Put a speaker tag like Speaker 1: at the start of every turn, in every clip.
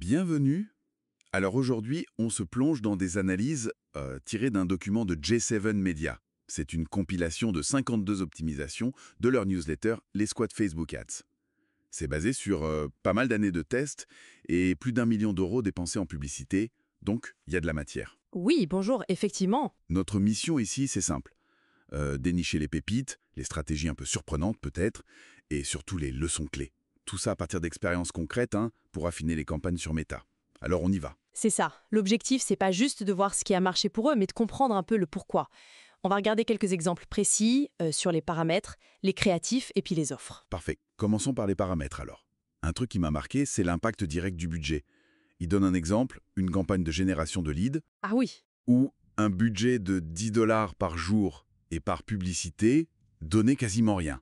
Speaker 1: Bienvenue. Alors aujourd'hui, on se plonge dans des analyses tirées d'un document de J7 Media. C'est une compilation de 52 optimisations de leur newsletter Les Squads Facebook Ads. C'est basé sur pas mal d'années de tests et plus d'1 million d'euros dépensés en publicité, donc il y a de la matière.
Speaker 2: Oui, bonjour, effectivement.
Speaker 1: Notre mission ici, c'est simple. Dénicher les pépites, les stratégies un peu surprenantes peut-être, et surtout les leçons clés. Tout ça à partir d'expériences concrètes pour affiner les campagnes sur Meta. Alors on y va.
Speaker 2: C'est ça. L'objectif, c'est pas juste de voir ce qui a marché pour eux, mais de comprendre un peu le pourquoi. On va regarder quelques exemples précis sur les paramètres, les créatifs et puis les offres.
Speaker 1: Parfait. Commençons par les paramètres alors. Un truc qui m'a marqué, c'est l'impact direct du budget. Il donne un exemple, une campagne de génération de leads,
Speaker 2: Ah oui.
Speaker 1: où un budget de 10 dollars par jour et par publicité donnait quasiment rien.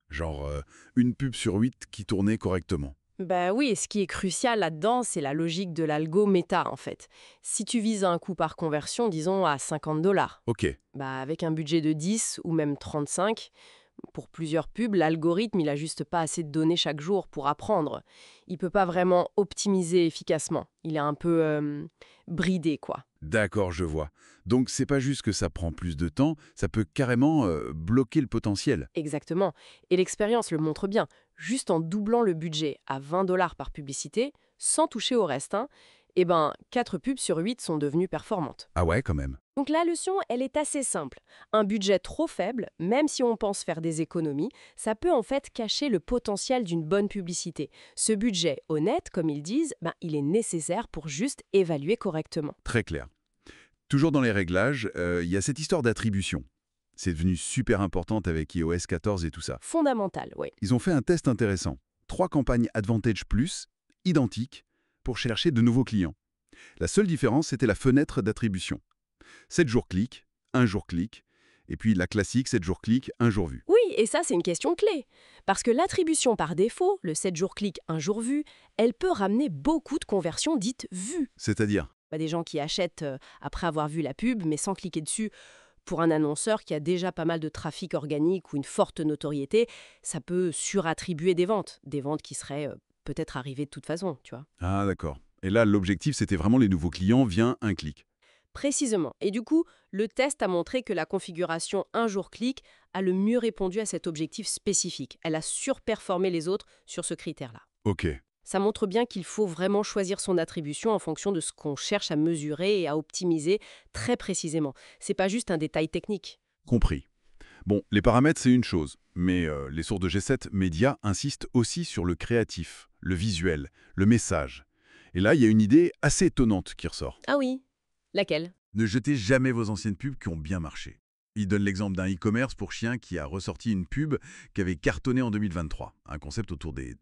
Speaker 1: Genre une pub sur 8 qui tournait correctement.
Speaker 2: Bah oui, et ce qui est crucial là-dedans, c'est la logique de l'algo méta, en fait. Si tu vises un coût par conversion, disons à 50 dollars,
Speaker 1: Ok,
Speaker 2: bah avec un budget de 10 ou même 35, pour plusieurs pubs, l'algorithme, il a juste pas assez de données chaque jour pour apprendre. Il peut pas vraiment optimiser efficacement. Il est un peu bridé, quoi.
Speaker 1: d'accord, je vois. Donc c'est pas juste que ça prend plus de temps, ça peut carrément bloquer le potentiel.
Speaker 2: Exactement. Et l'expérience le montre bien. Juste en doublant le budget à 20 dollars par publicité, sans toucher au reste, 4 pubs sur 8 sont devenues performantes.
Speaker 1: Ah ouais, quand même.
Speaker 2: Donc la leçon, elle est assez simple. Un budget trop faible, même si on pense faire des économies, ça peut en fait cacher le potentiel d'une bonne publicité. Ce budget honnête, comme ils disent, il est nécessaire pour juste évaluer correctement.
Speaker 1: Très clair. Toujours dans les réglages, il y a cette histoire d'attribution. C'est devenu super importante avec iOS 14 et tout ça.
Speaker 2: Fondamental, oui.
Speaker 1: Ils ont fait un test intéressant. 3 campagnes Advantage Plus, identiques, pour chercher de nouveaux clients. La seule différence, c'était la fenêtre d'attribution. 7 jours clic, 1 jour clic, et puis la classique 7 jours clic, 1 jour vu.
Speaker 2: Oui, et ça, c'est une question clé. Parce que l'attribution par défaut, le 7 jours clic, 1 jour vu, elle peut ramener beaucoup de conversions dites vues.
Speaker 1: C'est-à-dire,
Speaker 2: Des gens qui achètent après avoir vu la pub, mais sans cliquer dessus. Pour un annonceur qui a déjà pas mal de trafic organique ou une forte notoriété, ça peut surattribuer des ventes qui seraient peut-être arrivées de toute façon, tu vois.
Speaker 1: ah d'accord. Et là, l'objectif, c'était vraiment les nouveaux clients via un clic.
Speaker 2: Précisément. Et du coup, le test a montré que la configuration un jour clic a le mieux répondu à cet objectif spécifique. Elle a surperformé les autres sur ce critère-là.
Speaker 1: Ok,
Speaker 2: Ça montre bien qu'il faut vraiment choisir son attribution en fonction de ce qu'on cherche à mesurer et à optimiser très précisément. C'est pas juste un détail technique.
Speaker 1: compris. Bon, les paramètres, c'est une chose, mais les sources de G7 Média insistent aussi sur le créatif, le visuel, le message. Et là, il y a une idée assez étonnante qui ressort.
Speaker 2: Ah oui. Laquelle?
Speaker 1: Ne jetez jamais vos anciennes pubs qui ont bien marché. Il donne l'exemple d'un e-commerce pour chiens qui a ressorti une pub qui avait cartonné en 2023. Un concept autour des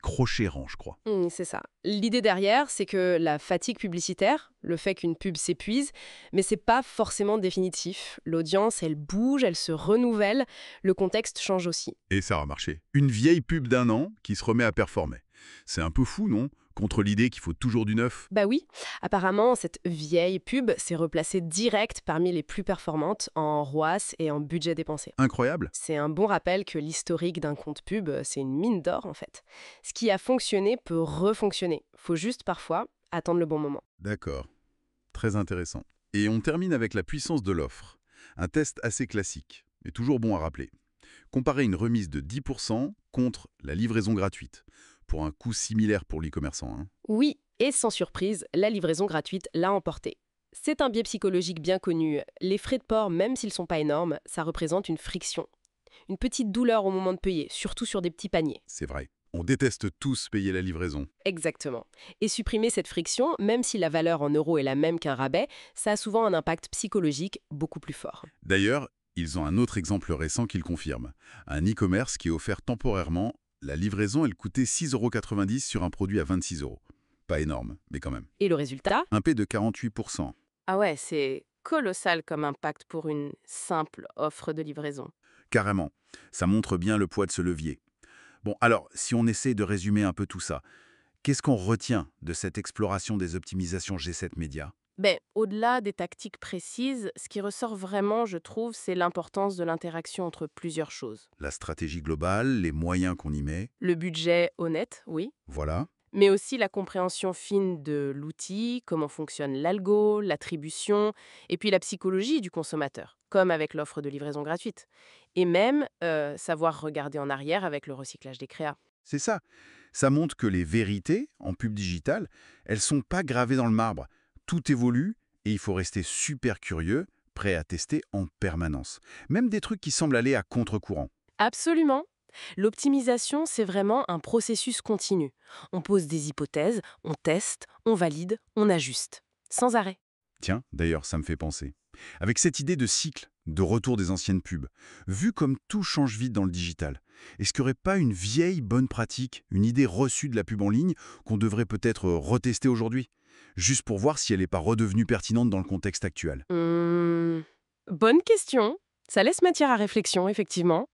Speaker 1: crochets rangs, je crois.
Speaker 2: C'est ça. L'idée derrière, c'est que la fatigue publicitaire, le fait qu'une pub s'épuise, mais c'est pas forcément définitif. L'audience, elle bouge, elle se renouvelle, le contexte change aussi.
Speaker 1: Et ça a marché. Une vieille pub d'1 an qui se remet à performer. C'est un peu fou, non? Contre l'idée qu'il faut toujours du neuf.
Speaker 2: Bah oui, apparemment, cette vieille pub s'est replacée direct parmi les plus performantes en ROAS et en budget dépensé.
Speaker 1: Incroyable.
Speaker 2: C'est un bon rappel que l'historique d'un compte pub, c'est une mine d'or en fait. Ce qui a fonctionné peut refonctionner. Faut juste parfois attendre le bon moment.
Speaker 1: D'accord. Très intéressant. Et on termine avec la puissance de l'offre. Un test assez classique, mais toujours bon à rappeler. Comparer une remise de 10% contre la livraison gratuite, pour un coût similaire pour l'e-commerçant.
Speaker 2: Oui, et sans surprise, la livraison gratuite l'a emporté. C'est un biais psychologique bien connu. Les frais de port, même s'ils sont pas énormes, ça représente une friction. Une petite douleur au moment de payer, surtout sur des petits paniers.
Speaker 1: C'est vrai. On déteste tous payer la livraison.
Speaker 2: Exactement. Et supprimer cette friction, même si la valeur en euros est la même qu'un rabais, ça a souvent un impact psychologique beaucoup plus fort.
Speaker 1: D'ailleurs, ils ont un autre exemple récent qui le confirme. Un e-commerce qui est offert temporairement. La livraison, elle coûtait 6,90 € sur un produit à 26 €. Pas énorme, mais quand même.
Speaker 2: Et le résultat?
Speaker 1: Un P de 48%.
Speaker 2: Ah ouais, c'est colossal comme impact pour une simple offre de livraison.
Speaker 1: Carrément. Ça montre bien le poids de ce levier. Bon, alors, si on essaie de résumer un peu tout ça, qu'est-ce qu'on retient de cette exploration des optimisations G7 Média?
Speaker 2: Au-delà des tactiques précises, ce qui ressort vraiment, je trouve, c'est l'importance de l'interaction entre plusieurs choses.
Speaker 1: La stratégie globale, les moyens qu'on y met,
Speaker 2: Le budget honnête, oui.
Speaker 1: voilà.
Speaker 2: Mais aussi la compréhension fine de l'outil, comment fonctionne l'algo, l'attribution, et puis la psychologie du consommateur, comme avec l'offre de livraison gratuite. Et même savoir regarder en arrière avec le recyclage des créas.
Speaker 1: C'est ça. Ça montre que les vérités, en pub digital, elles sont pas gravées dans le marbre. Tout évolue et il faut rester super curieux, prêt à tester en permanence. Même des trucs qui semblent aller à contre-courant.
Speaker 2: Absolument. L'optimisation, c'est vraiment un processus continu. On pose des hypothèses, on teste, on valide, on ajuste. Sans arrêt.
Speaker 1: Tiens, d'ailleurs, ça me fait penser. Avec cette idée de cycle, de retour des anciennes pubs, vu comme tout change vite dans le digital, est-ce qu'il n'y aurait pas une vieille bonne pratique, une idée reçue de la pub en ligne qu'on devrait peut-être retester aujourd'hui, juste pour voir si elle n'est pas redevenue pertinente dans le contexte actuel?
Speaker 2: Bonne question. Ça laisse matière à réflexion, effectivement.